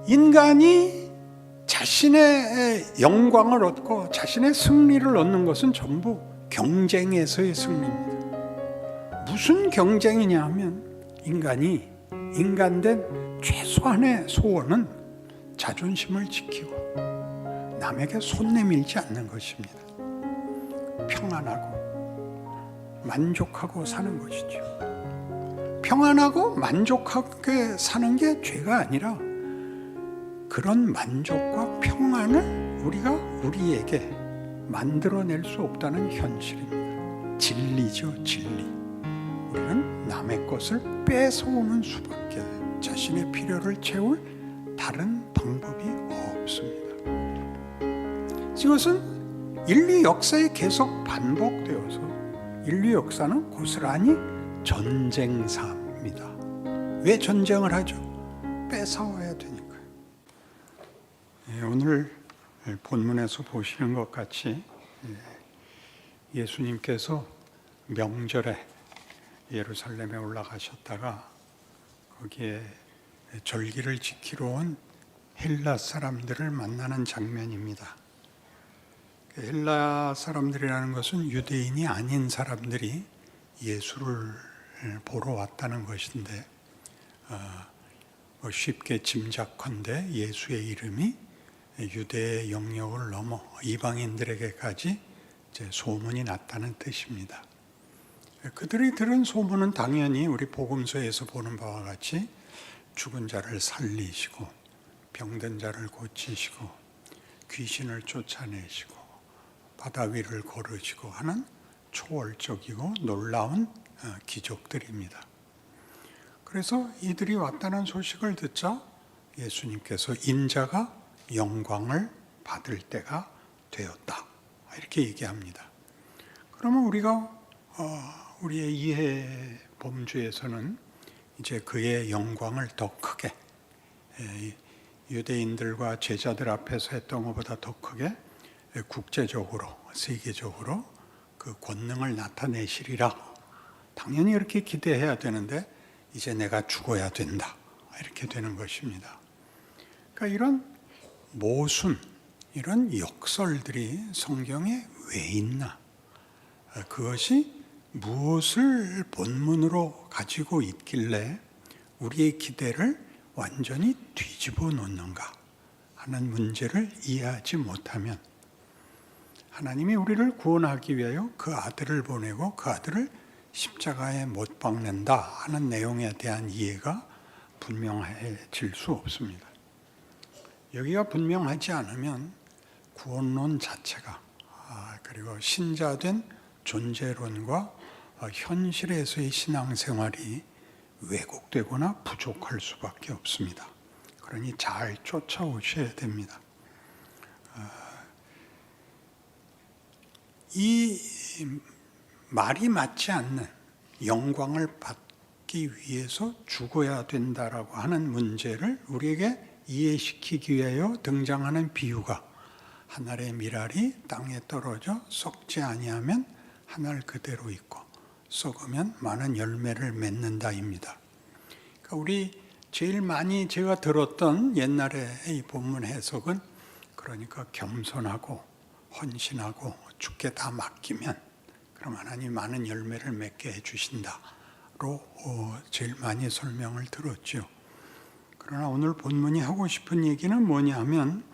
인간이 자신의 영광을 얻고 자신의 승리를 얻는 것은 전부 경쟁에서의 승리입니다. 무슨 경쟁이냐 하면 인간이 인간된 최소한의 소원은 자존심을 지키고 남에게 손 내밀지 않는 것입니다. 평안하고 만족하고 사는 것이죠. 평안하고 만족하게 사는 게 죄가 아니라 그런 만족과 평안을 우리가 우리에게 만들어낼 수 없다는 현실입니다. 진리죠, 진리. 우리는 남의 것을 뺏어오는 수밖에 자신의 필요를 채울 다른 방법이 없습니다. 이것은 인류 역사에 계속 반복되어서 인류 역사는 고스란히 전쟁사입니다. 왜 전쟁을 하죠? 뺏어와야 되니까요. 오늘 본문에서 보시는 것 같이 예수님께서 명절에 예루살렘에 올라가셨다가 거기에 절기를 지키러 온 헬라 사람들을 만나는 장면입니다. 헬라 사람들이라는 것은 유대인이 아닌 사람들이 예수를 보러 왔다는 것인데 쉽게 짐작컨대 예수의 이름이 유대의 영역을 넘어 이방인들에게까지 이제 소문이 났다는 뜻입니다. 그들이 들은 소문은 당연히 우리 복음서에서 보는 바와 같이 죽은 자를 살리시고 병든 자를 고치시고 귀신을 쫓아내시고 바다 위를 걸으시고 하는 초월적이고 놀라운 기적들입니다. 그래서 이들이 왔다는 소식을 듣자 예수님께서 인자가 영광을 받을 때가 되었다 이렇게 얘기합니다. 그러면 우리가 우리의 이해 범주에서는 이제 그의 영광을 더 크게 유대인들과 제자들 앞에서 했던 것보다 더 크게 국제적으로 세계적으로 그 권능을 나타내시리라 당연히 이렇게 기대해야 되는데 이제 내가 죽어야 된다 이렇게 되는 것입니다. 그러니까 이런 모순 이런 역설들이 성경에 왜 있나 그것이 무엇을 본문으로 가지고 있길래 우리의 기대를 완전히 뒤집어 놓는가 하는 문제를 이해하지 못하면 하나님이 우리를 구원하기 위하여 그 아들을 보내고 그 아들을 십자가에 못 박는다 하는 내용에 대한 이해가 분명해질 수 없습니다. 여기가 분명하지 않으면 구원론 자체가 그리고 신자된 존재론과 현실에서의 신앙생활이 왜곡되거나 부족할 수밖에 없습니다. 그러니 잘 쫓아오셔야 됩니다. 이 말이 맞지 않는 영광을 받기 위해서 죽어야 된다라고 하는 문제를 우리에게 이해시키기 위하여 등장하는 비유가 한 알의 밀알이 땅에 떨어져 썩지 아니하면 한 알 그대로 있고 썩으면 많은 열매를 맺는다입니다. 그러니까 우리 제일 많이 제가 들었던 옛날의 이 본문 해석은 그러니까 겸손하고 헌신하고 주께 다 맡기면 그럼 하나님 많은 열매를 맺게 해주신다로 제일 많이 설명을 들었죠. 그러나 오늘 본문이 하고 싶은 얘기는 뭐냐면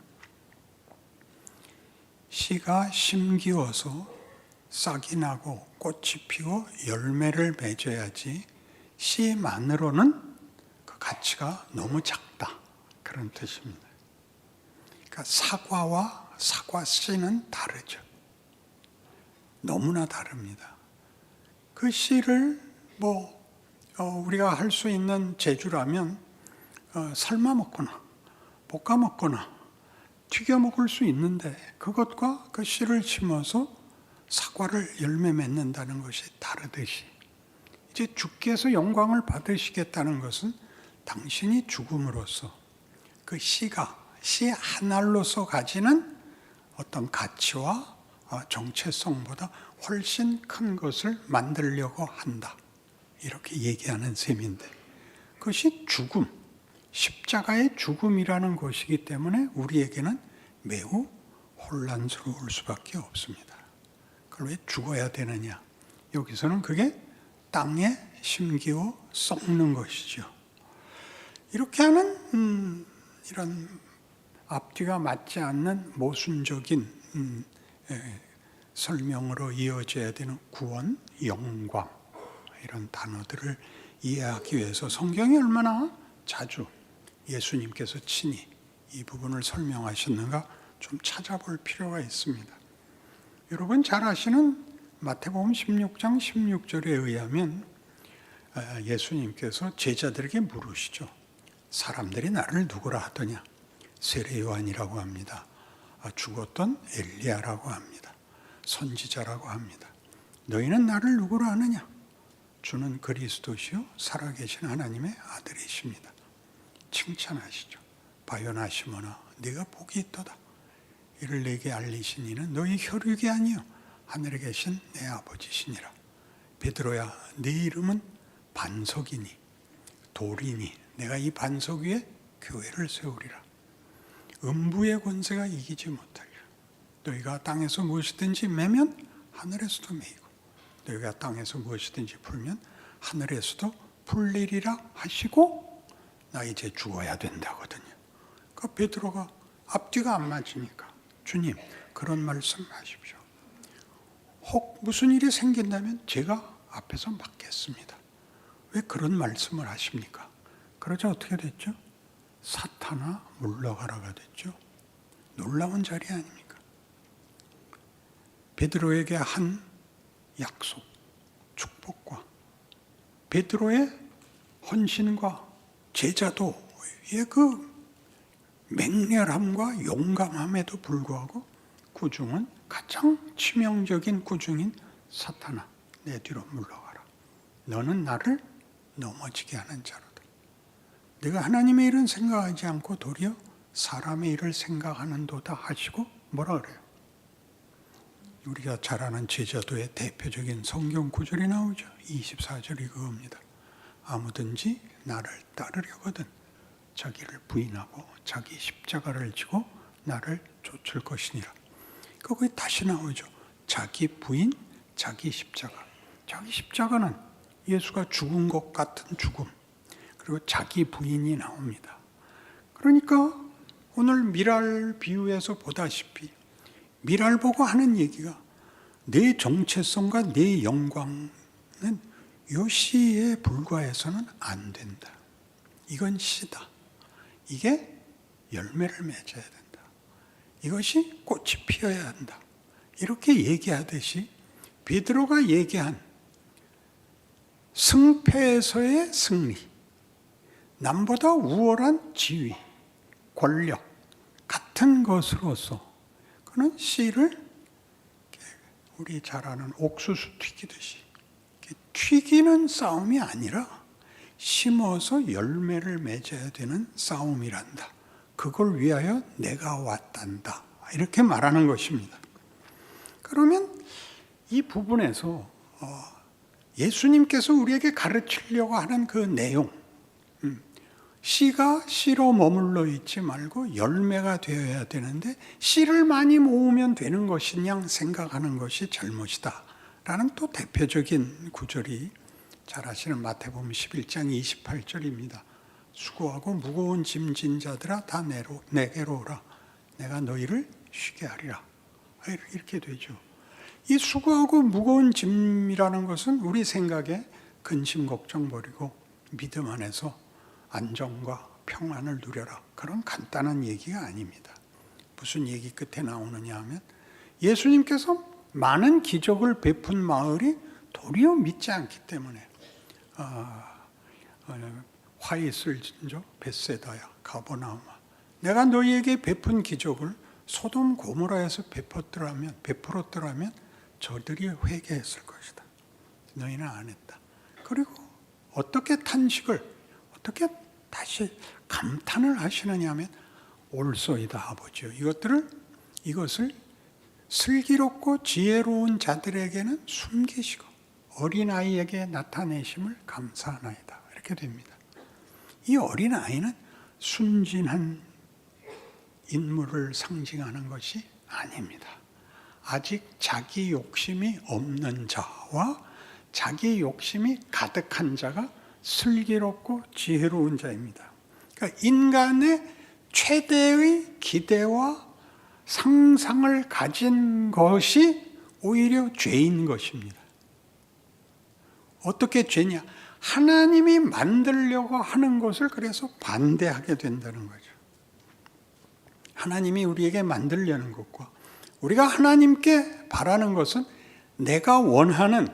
씨가 심기어서 싹이 나고 꽃이 피고 열매를 맺어야지 씨만으로는 그 가치가 너무 작다 그런 뜻입니다. 그러니까 사과와 사과 씨는 다르죠. 너무나 다릅니다. 그 씨를 우리가 할 수 있는 재주라면 삶아 먹거나 볶아 먹거나 튀겨 먹을 수 있는데 그것과 그 씨를 심어서 사과를 열매 맺는다는 것이 다르듯이 이제 주께서 영광을 받으시겠다는 것은 당신이 죽음으로써 그 씨가 씨 한 알로서 가지는 어떤 가치와 정체성보다 훨씬 큰 것을 만들려고 한다 이렇게 얘기하는 셈인데 그것이 죽음, 십자가의 죽음이라는 것이기 때문에 우리에게는 매우 혼란스러울 수밖에 없습니다. 그걸 왜 죽어야 되느냐? 여기서는 그게 땅에 심기어 썩는 것이죠. 이렇게 하는 이런 앞뒤가 맞지 않는 모순적인 설명으로 이어져야 되는 구원, 영광 이런 단어들을 이해하기 위해서 성경이 얼마나 자주 예수님께서 친히 이 부분을 설명하셨는가 좀 찾아볼 필요가 있습니다. 여러분 잘 아시는 마태복음 16장 16절에 의하면 예수님께서 제자들에게 물으시죠. 사람들이 나를 누구라 하더냐? 세례 요한이라고 합니다. 죽었던 엘리야라고 합니다. 선지자라고 합니다. 너희는 나를 누구라 하느냐? 주는 그리스도시요 살아계신 하나님의 아들이십니다. 칭찬하시죠. 바요나시모나 네가 복이 있도다. 이를 내게 알리신 이는 너희 혈육이 아니요 하늘에 계신 내 아버지시니라. 베드로야 네 이름은 반석이니 돌이니 내가 이 반석 위에 교회를 세우리라. 음부의 권세가 이기지 못하리라. 너희가 땅에서 무엇이든지 매면 하늘에서도 매이고 너희가 땅에서 무엇이든지 풀면 하늘에서도 풀리리라 하시고 나 이제 죽어야 된다거든요. 그러니까 베드로가 앞뒤가 안 맞으니까 주님 그런 말씀 하십시오. 혹 무슨 일이 생긴다면 제가 앞에서 막겠습니다. 왜 그런 말씀을 하십니까? 그러자 어떻게 됐죠? 사탄아 물러가라가 됐죠. 놀라운 자리 아닙니까? 베드로에게 한 약속, 축복과 베드로의 헌신과 제자도의 그 맹렬함과 용감함에도 불구하고 구중은 가장 치명적인 구중인 사탄아 내 뒤로 물러가라. 너는 나를 넘어지게 하는 자로다. 내가 하나님의 일은 생각하지 않고 도리어 사람의 일을 생각하는도다 하시고 뭐라 그래요? 우리가 잘 아는 제자도의 대표적인 성경 구절이 나오죠. 24절이 그겁니다. 아무든지 나를 따르려거든 자기를 부인하고 자기 십자가를 지고 나를 쫓을 것이니라. 거기 다시 나오죠. 자기 부인, 자기 십자가. 자기 십자가는 예수가 죽은 것 같은 죽음. 그리고 자기 부인이 나옵니다. 그러니까 오늘 미랄 비유에서 보다시피 미랄 보고 하는 얘기가 내 정체성과 내 영광은 이 시에 불과해서는 안 된다. 이건 시다. 이게 열매를 맺어야 된다. 이것이 꽃이 피어야 한다. 이렇게 얘기하듯이 베드로가 얘기한 승패에서의 승리, 남보다 우월한 지위, 권력 같은 것으로서 그는 씨를 우리 잘 아는 옥수수 튀기듯이 튀기는 싸움이 아니라 심어서 열매를 맺어야 되는 싸움이란다. 그걸 위하여 내가 왔단다. 이렇게 말하는 것입니다. 그러면 이 부분에서 예수님께서 우리에게 가르치려고 하는 그 내용, 씨가 씨로 머물러 있지 말고 열매가 되어야 되는데 씨를 많이 모으면 되는 것이냐 생각하는 것이 잘못이다 라는 또 대표적인 구절이 잘 아시는 마태복음 11장 28절입니다. 수고하고 무거운 짐진 자들아 다 내게로 오라. 내가 너희를 쉬게 하리라. 이렇게 되죠. 이 수고하고 무거운 짐이라는 것은 우리 생각에 근심 걱정 버리고 믿음 안에서 안정과 평안을 누려라. 그런 간단한 얘기가 아닙니다. 무슨 얘기 끝에 나오느냐 하면 예수님께서 많은 기적을 베푼 마을이 도리어 믿지 않기 때문에 화 있을 진저 벳세다야 가버나움아 내가 너희에게 베푼 기적을 소돔 고모라에서 베풀었더라면 저들이 회개했을 것이다. 너희는 안 했다. 그리고 어떻게 어떻게 다시 감탄을 하시느냐 하면 올소이다 아버지요. 이것을 슬기롭고 지혜로운 자들에게는 숨기시고 어린아이에게 나타내심을 감사하나이다. 이렇게 됩니다. 이 어린아이는 순진한 인물을 상징하는 것이 아닙니다. 아직 자기 욕심이 없는 자와 자기 욕심이 가득한 자가 슬기롭고 지혜로운 자입니다. 그러니까 인간의 최대의 기대와 상상을 가진 것이 오히려 죄인 것입니다. 어떻게 죄냐? 하나님이 만들려고 하는 것을 그래서 반대하게 된다는 거죠. 하나님이 우리에게 만들려는 것과 우리가 하나님께 바라는 것은 내가 원하는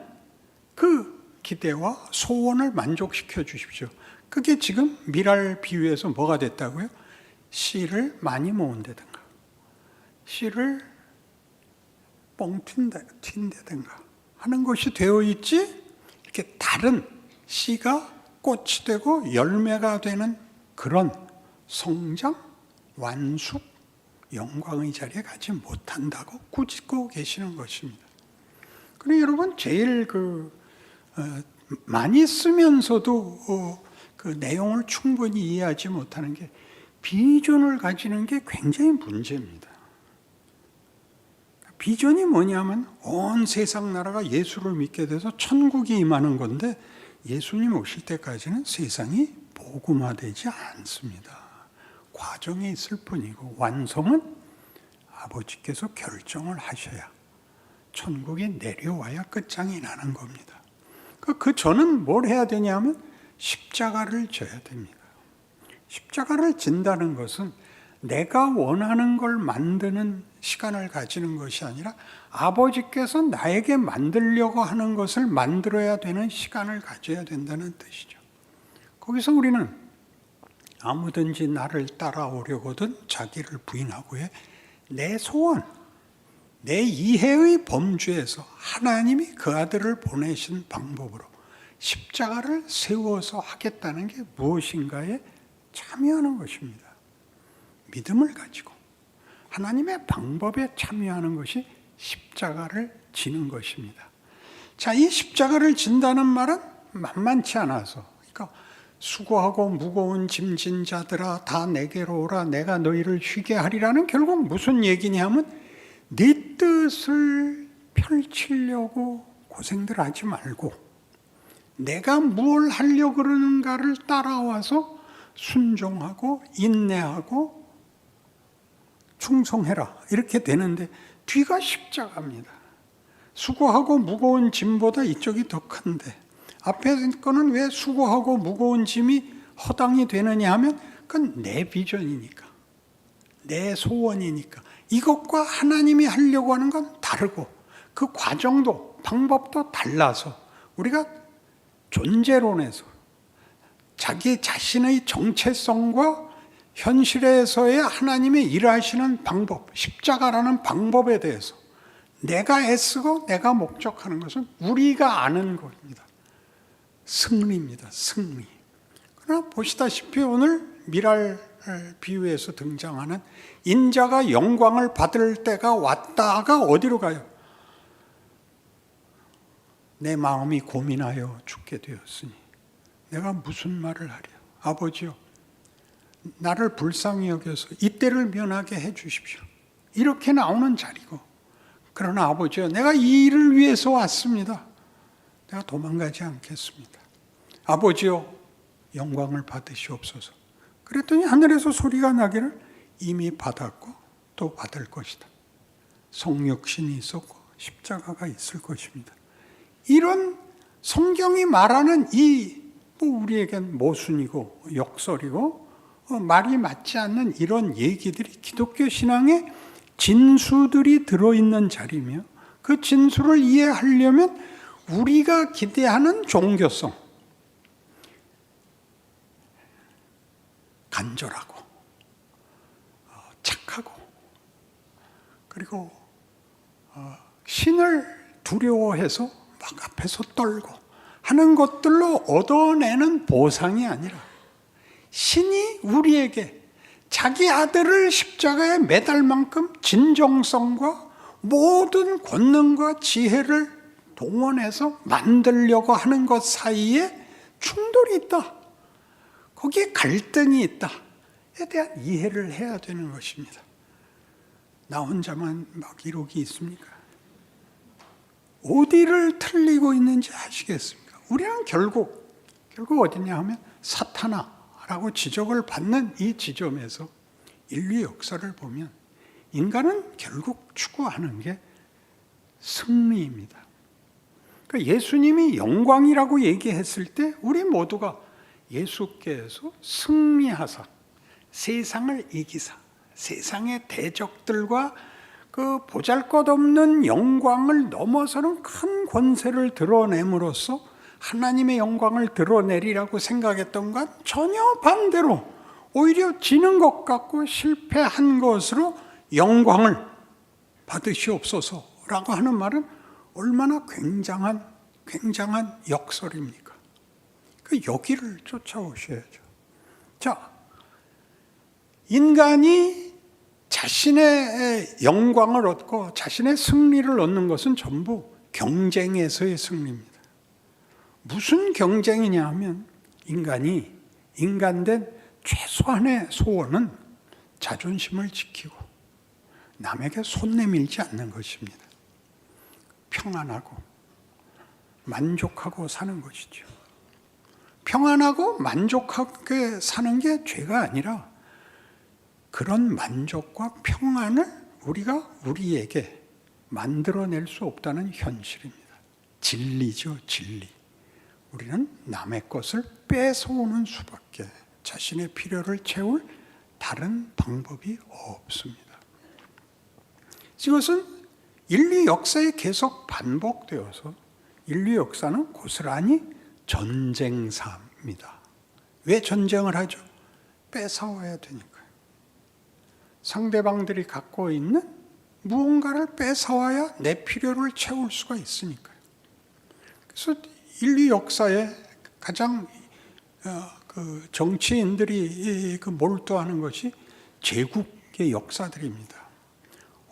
그 기대와 소원을 만족시켜 주십시오. 그게 지금 미랄 비유에서 뭐가 됐다고요? 씨를 많이 모은다든가 씨를 뻥 튄다든가 하는 것이 되어 있지, 이렇게 다른 씨가 꽃이 되고 열매가 되는 그런 성장, 완숙, 영광의 자리에 가지 못한다고 꾸짖고 계시는 것입니다. 그리고 여러분, 제일 많이 쓰면서도 그 내용을 충분히 이해하지 못하는 게, 비전을 가지는 게 굉장히 문제입니다. 비전이 뭐냐면 온 세상 나라가 예수를 믿게 돼서 천국이 임하는 건데, 예수님 오실 때까지는 세상이 복음화되지 않습니다. 과정에 있을 뿐이고, 완성은 아버지께서 결정을 하셔야 천국이 내려와야 끝장이 나는 겁니다. 그 저는 뭘 해야 되냐면 십자가를 져야 됩니다. 십자가를 진다는 것은 내가 원하는 걸 만드는 시간을 가지는 것이 아니라 아버지께서 나에게 만들려고 하는 것을 만들어야 되는 시간을 가져야 된다는 뜻이죠. 거기서 우리는 아무든지 나를 따라오려거든 자기를 부인하고 해. 내 소원, 내 이해의 범주에서 하나님이 그 아들을 보내신 방법으로 십자가를 세워서 하겠다는 게 무엇인가에 참여하는 것입니다. 믿음을 가지고 하나님의 방법에 참여하는 것이 십자가를 지는 것입니다. 자, 이 십자가를 진다는 말은 만만치 않아서, 그러니까 수고하고 무거운 짐진 자들아 다 내게로 오라 내가 너희를 쉬게 하리라는, 결국 무슨 얘기냐 하면 네 뜻을 펼치려고 고생들 하지 말고 내가 뭘 하려고 그러는가를 따라와서 순종하고 인내하고 충성해라, 이렇게 되는데 뒤가 십자가입니다. 수고하고 무거운 짐보다 이쪽이 더 큰데, 앞에 거는 왜 수고하고 무거운 짐이 허당이 되느냐 하면 그건 내 비전이니까, 내 소원이니까. 이것과 하나님이 하려고 하는 건 다르고 그 과정도 방법도 달라서 우리가 존재론에서 자기 자신의 정체성과 현실에서의 하나님의 일하시는 방법, 십자가라는 방법에 대해서 내가 애쓰고 내가 목적하는 것은 우리가 아는 것입니다. 승리입니다. 승리. 그러나 보시다시피 오늘 미랄 비유에서 등장하는 인자가 영광을 받을 때가 왔다가 어디로 가요? 내 마음이 고민하여 죽게 되었으니 내가 무슨 말을 하랴. 아버지요, 나를 불쌍히 여겨서 이때를 면하게 해 주십시오. 이렇게 나오는 자리고, 그러나 아버지요, 내가 이 일을 위해서 왔습니다. 내가 도망가지 않겠습니다. 아버지요, 영광을 받으시옵소서. 그랬더니 하늘에서 소리가 나기를 이미 받았고 또 받을 것이다. 성육신이 있었고 십자가가 있을 것입니다. 이런 성경이 말하는 우리에겐 모순이고 역설이고 말이 맞지 않는 이런 얘기들이 기독교 신앙의 진수들이 들어있는 자리며, 그 진수를 이해하려면 우리가 기대하는 종교성, 간절하고 착하고 그리고 신을 두려워해서 막 앞에서 떨고 하는 것들로 얻어내는 보상이 아니라, 신이 우리에게 자기 아들을 십자가에 매달 만큼 진정성과 모든 권능과 지혜를 동원해서 만들려고 하는 것 사이에 충돌이 있다. 거기에 갈등이 있다. 대한 이해를 해야 되는 것입니다. 나 혼자만 막 이러기 있습니까? 어디를 틀리고 있는지 아시겠습니까? 우리는 결국 어디냐 하면 사탄아라고 지적을 받는 이 지점에서 인류 역사를 보면 인간은 결국 추구하는 게 승리입니다. 그러니까 예수님이 영광이라고 얘기했을 때 우리 모두가 예수께서 승리하사 세상을 이기사 세상의 대적들과 그 보잘것없는 영광을 넘어서는 큰 권세를 드러냄으로써 하나님의 영광을 드러내리라고 생각했던 건 전혀 반대로 오히려 지는 것 같고 실패한 것으로 영광을 받으시옵소서라고 하는 말은 얼마나 굉장한 역설입니까? 그 여기를 쫓아오셔야죠. 자, 인간이 자신의 영광을 얻고 자신의 승리를 얻는 것은 전부 경쟁에서의 승리입니다. 무슨 경쟁이냐 하면 인간된 최소한의 소원은 자존심을 지키고 남에게 손 내밀지 않는 것입니다. 평안하고 만족하고 사는 것이죠. 평안하고 만족하게 사는 게 죄가 아니라 그런 만족과 평안을 우리가 우리에게 만들어낼 수 없다는 현실입니다. 진리죠, 진리. 우리는 남의 것을 뺏어오는 수밖에 자신의 필요를 채울 다른 방법이 없습니다. 이것은 인류 역사에 계속 반복되어서 인류 역사는 고스란히 전쟁사입니다. 왜 전쟁을 하죠? 뺏어와야 되니까요. 상대방들이 갖고 있는 무언가를 뺏어와야 내 필요를 채울 수가 있으니까요. 그래서 인류 역사에 가장 그 정치인들이 몰두하는 것이 제국의 역사들입니다.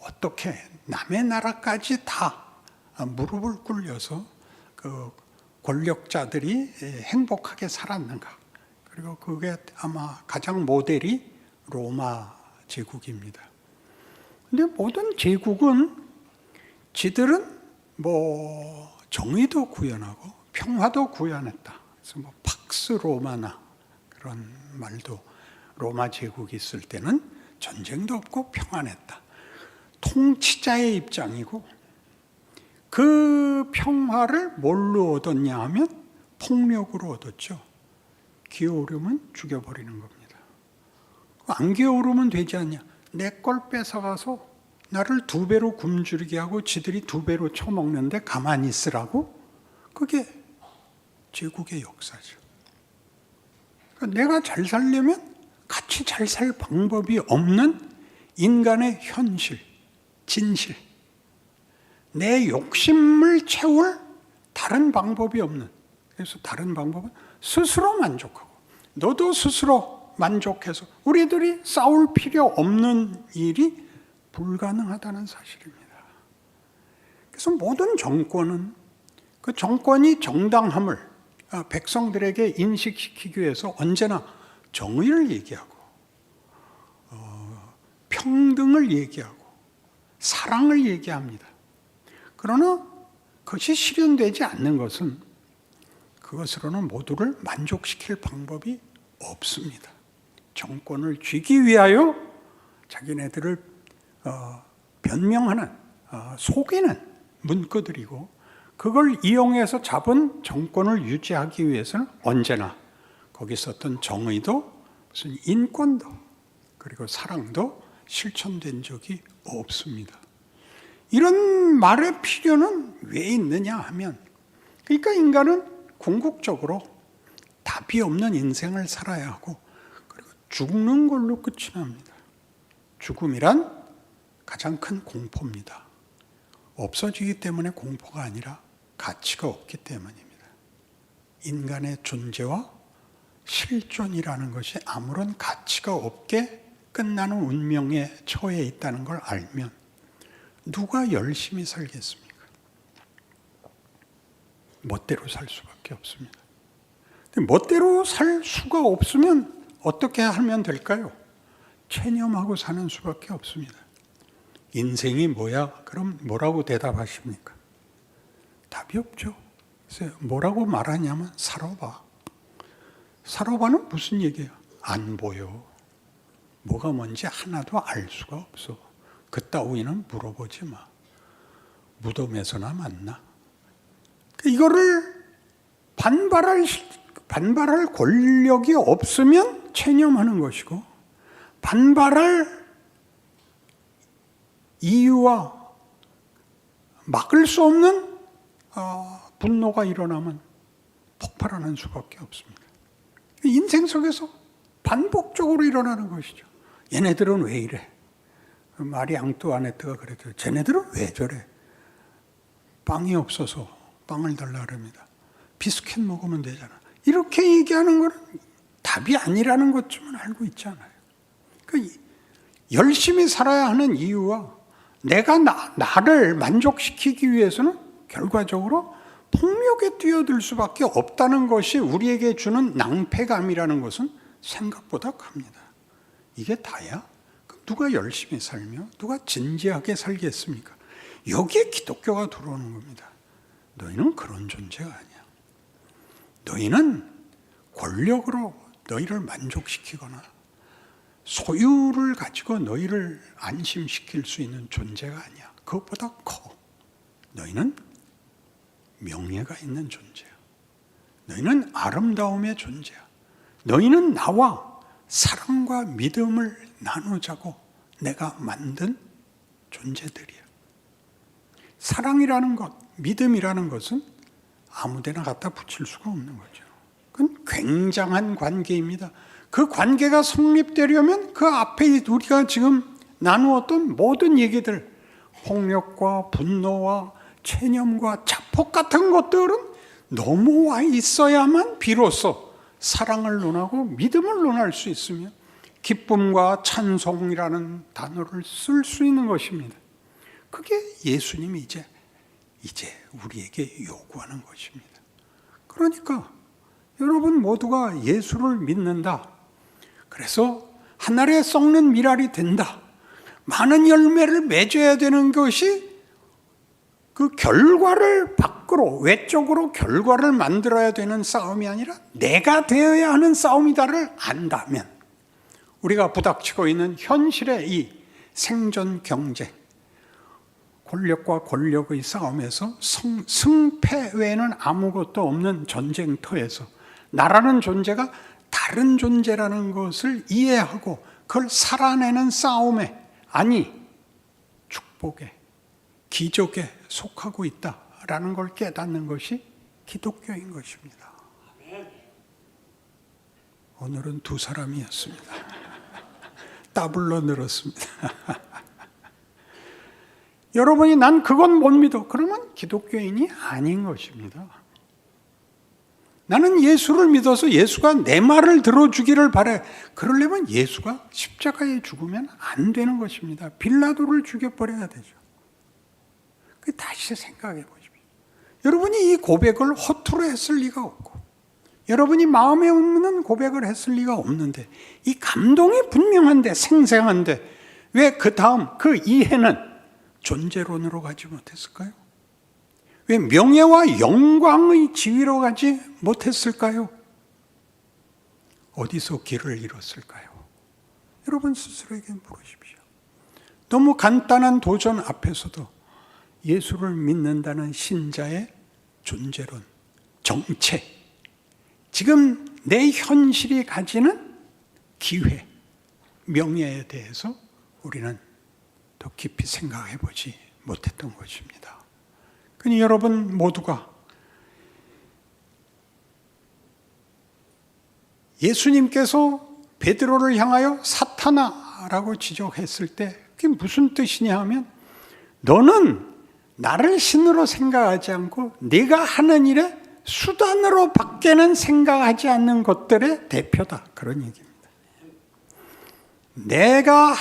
어떻게 남의 나라까지 다 무릎을 꿇려서 그 권력자들이 행복하게 살았는가. 그리고 그게 아마 가장 모델이 로마 제국입니다. 근데 모든 제국은 지들은 뭐 정의도 구현하고 평화도 구현했다. 그래서 팍스 로마나 그런 말도 로마 제국이 있을 때는 전쟁도 없고 평안했다. 통치자의 입장이고 그 평화를 뭘로 얻었냐 하면 폭력으로 얻었죠. 기어오르면 죽여버리는 겁니다. 안 기어오르면 되지 않냐. 내 걸 뺏어가서 나를 2배로 굶주리게 하고 지들이 2배로 처먹는데 가만히 있으라고? 그게 제국의 역사죠. 그러니까 내가 잘 살려면 같이 잘 살 방법이 없는 인간의 현실, 진실. 내 욕심을 채울 다른 방법이 없는. 그래서 다른 방법은 스스로 만족하고 너도 스스로 만족해서 우리들이 싸울 필요 없는 일이 불가능하다는 사실입니다. 그래서 모든 정권은 그 정권이 정당함을 백성들에게 인식시키기 위해서 언제나 정의를 얘기하고 평등을 얘기하고 사랑을 얘기합니다. 그러나 그것이 실현되지 않는 것은 그것으로는 모두를 만족시킬 방법이 없습니다. 정권을 쥐기 위하여 자기네들을 변명하는 속이는 문구들이고 그걸 이용해서 잡은 정권을 유지하기 위해서는 언제나 거기 있었던 정의도 무슨 인권도 그리고 사랑도 실천된 적이 없습니다. 이런 말의 필요는 왜 있느냐 하면 그러니까 인간은 궁극적으로 답이 없는 인생을 살아야 하고 그리고 죽는 걸로 끝이 납니다. 죽음이란 가장 큰 공포입니다. 없어지기 때문에 공포가 아니라 가치가 없기 때문입니다. 인간의 존재와 실존이라는 것이 아무런 가치가 없게 끝나는 운명에 처해 있다는 걸 알면 누가 열심히 살겠습니까? 멋대로 살 수밖에 없습니다. 멋대로 살 수가 없으면 어떻게 하면 될까요? 체념하고 사는 수밖에 없습니다. 인생이 뭐야? 그럼 뭐라고 대답하십니까? 답이 없죠. 그래서 뭐라고 말하냐면 살아봐. 살아봐는 무슨 얘기야? 안 보여. 뭐가 뭔지 하나도 알 수가 없어. 그따위는 물어보지 마. 무덤에서나 만나. 이거를 반발할 권력이 없으면 체념하는 것이고, 반발할 이유와 막을 수 없는 분노가 일어나면 폭발하는 수밖에 없습니다. 인생 속에서 반복적으로 일어나는 것이죠. 얘네들은 왜 이래? 마리 앙뚜아네트가 그랬죠. 쟤네들은 왜 저래? 빵이 없어서 빵을 달라 그럽니다. 비스킷 먹으면 되잖아. 이렇게 얘기하는 건 답이 아니라는 것쯤은 알고 있잖아요. 열심히 살아야 하는 이유와 내가 나를 만족시키기 위해서는 결과적으로 폭력에 뛰어들 수밖에 없다는 것이 우리에게 주는 낭패감이라는 것은 생각보다 큽니다. 이게 다야? 누가 열심히 살며 누가 진지하게 살겠습니까? 여기에 기독교가 들어오는 겁니다. 너희는 그런 존재가 아니야. 너희는 권력으로 너희를 만족시키거나 소유를 가지고 너희를 안심시킬 수 있는 존재가 아니야. 그것보다 커. 너희는 명예가 있는 존재야. 너희는 아름다움의 존재야. 너희는 나와 사랑과 믿음을 나누자고 내가 만든 존재들이야. 사랑이라는 것, 믿음이라는 것은 아무데나 갖다 붙일 수가 없는 거죠. 그건 굉장한 관계입니다. 그 관계가 성립되려면 그 앞에 우리가 지금 나누었던 모든 얘기들, 폭력과 분노와 체념과 자폭 같은 것들은 넘어와 있어야만 비로소 사랑을 논하고 믿음을 논할 수 있으며 기쁨과 찬송이라는 단어를 쓸 수 있는 것입니다. 그게 예수님이 이제 우리에게 요구하는 것입니다. 그러니까 여러분 모두가 예수를 믿는다. 그래서 하늘에 썩는 미랄이 된다. 많은 열매를 맺어야 되는 것이 그 결과를 밖으로 외적으로 결과를 만들어야 되는 싸움이 아니라 내가 되어야 하는 싸움이다를 안다면 우리가 부닥치고 있는 현실의 이 생존 경쟁, 권력과 권력의 싸움에서 승패 외에는 아무것도 없는 전쟁터에서 나라는 존재가 다른 존재라는 것을 이해하고 그걸 살아내는 싸움에, 아니 축복에, 기적에 속하고 있다라는 걸 깨닫는 것이 기독교인 것입니다. 오늘은 두 사람이었습니다. 더블로 늘었습니다. 여러분이 난 그건 못 믿어. 그러면 기독교인이 아닌 것입니다. 나는 예수를 믿어서 예수가 내 말을 들어주기를 바래. 그러려면 예수가 십자가에 죽으면 안 되는 것입니다. 빌라도를 죽여버려야 되죠. 다시 생각해 보십시오. 여러분이 이 고백을 허투루 했을 리가 없고 여러분이 마음에 없는 고백을 했을 리가 없는데 이 감동이 분명한데 생생한데 왜 그 다음 그 이해는 존재론으로 가지 못했을까요? 왜 명예와 영광의 지위로 가지 못했을까요? 어디서 길을 잃었을까요? 여러분 스스로에게 물으십시오. 너무 간단한 도전 앞에서도 예수를 믿는다는 신자의 존재론, 정체, 지금 내 현실이 가지는 기회, 명예에 대해서 우리는 더 깊이 생각해 보지 못했던 것입니다. 그러니 여러분 모두가 예수님께서 베드로를 향하여 사탄아라고 지적했을 때 그게 무슨 뜻이냐 하면 너는 나를 신으로 생각하지 않고 네가 하는 일에 수단으로 밖에는 생각하지 않는 것들의 대표다. 그런 얘기입니다. 내가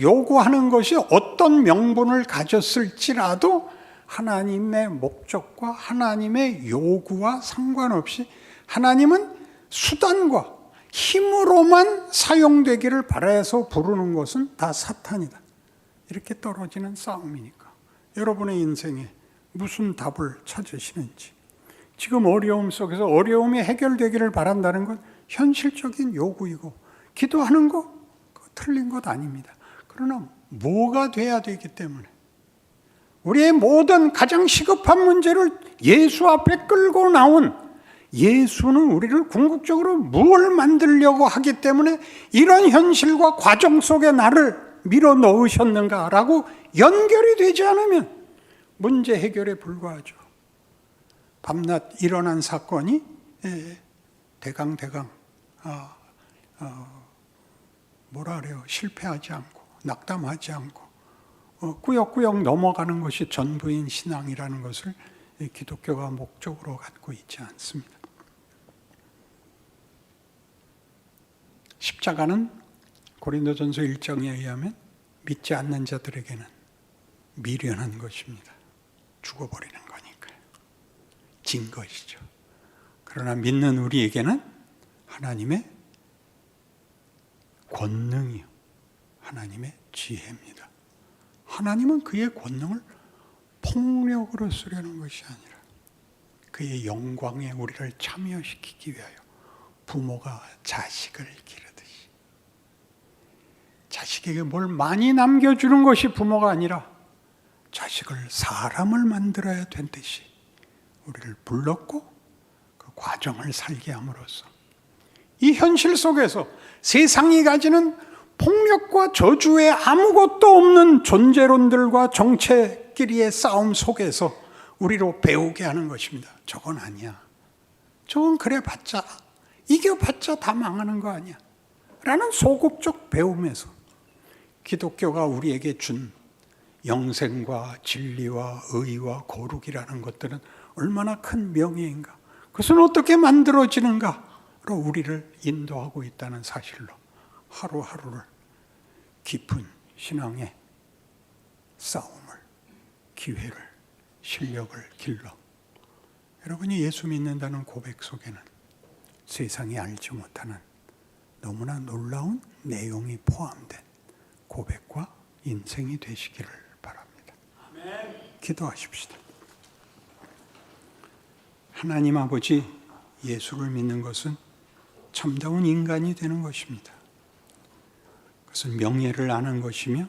요구하는 것이 어떤 명분을 가졌을지라도 하나님의 목적과 하나님의 요구와 상관없이 하나님은 수단과 힘으로만 사용되기를 바라서 부르는 것은 다 사탄이다. 이렇게 떨어지는 싸움이니까. 여러분의 인생에 무슨 답을 찾으시는지, 지금 어려움 속에서 어려움이 해결되기를 바란다는 건 현실적인 요구이고, 기도하는 거 틀린 것 아닙니다. 그러나 뭐가 돼야 되기 때문에 우리의 모든 가장 시급한 문제를 예수 앞에 끌고 나온 예수는 우리를 궁극적으로 무엇을 만들려고 하기 때문에 이런 현실과 과정 속에 나를 밀어 넣으셨는가라고 연결이 되지 않으면 문제 해결에 불과하죠. 밤낮 일어난 사건이 대강 뭐라 그래요? 실패하지 않고 낙담하지 않고 꾸역꾸역 넘어가는 것이 전부인 신앙이라는 것을 기독교가 목적으로 갖고 있지 않습니다. 십자가는 고린도전서 1장에 의하면 믿지 않는 자들에게는 미련한 것입니다. 죽어버리는 거니까요. 진 것이죠. 그러나 믿는 우리에게는 하나님의 권능이요, 하나님의 지혜입니다. 하나님은 그의 권능을 폭력으로 쓰려는 것이 아니라 그의 영광에 우리를 참여시키기 위하여 부모가 자식을 기르듯이, 자식에게 뭘 많이 남겨주는 것이 부모가 아니라 자식을 사람을 만들어야 된 듯이 우리를 불렀고 그 과정을 살게 함으로써 이 현실 속에서 세상이 가지는 폭력과 저주의 아무것도 없는 존재론들과 정체끼리의 싸움 속에서 우리로 배우게 하는 것입니다. 저건 아니야. 저건 그래봤자, 이겨봤자 다 망하는 거 아니야. 라는 소극적 배움에서 기독교가 우리에게 준 영생과 진리와 의와 거룩이라는 것들은 얼마나 큰 명예인가, 그것은 어떻게 만들어지는가로 우리를 인도하고 있다는 사실로 하루하루를 깊은 신앙의 싸움을, 기회를, 실력을 길러 여러분이 예수 믿는다는 고백 속에는 세상이 알지 못하는 너무나 놀라운 내용이 포함된 고백과 인생이 되시기를 바랍니다. 아멘. 기도하십시다. 하나님 아버지, 예수를 믿는 것은 참다운 인간이 되는 것입니다. 그것은 명예를 아는 것이며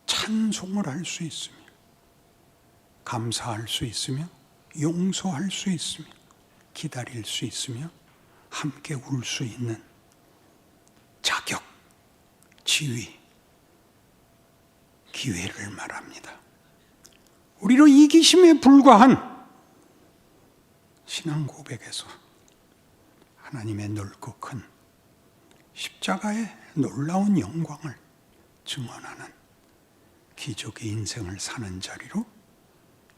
찬송을 할 수 있으며 감사할 수 있으며 용서할 수 있으며 기다릴 수 있으며 함께 울 수 있는 자격, 지위, 기회를 말합니다. 우리로 이기심에 불과한 신앙 고백에서 하나님의 넓고 큰 십자가의 놀라운 영광을 증언하는 기적의 인생을 사는 자리로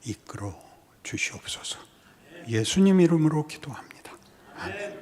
이끌어 주시옵소서. 예수님 이름으로 기도합니다. 아멘.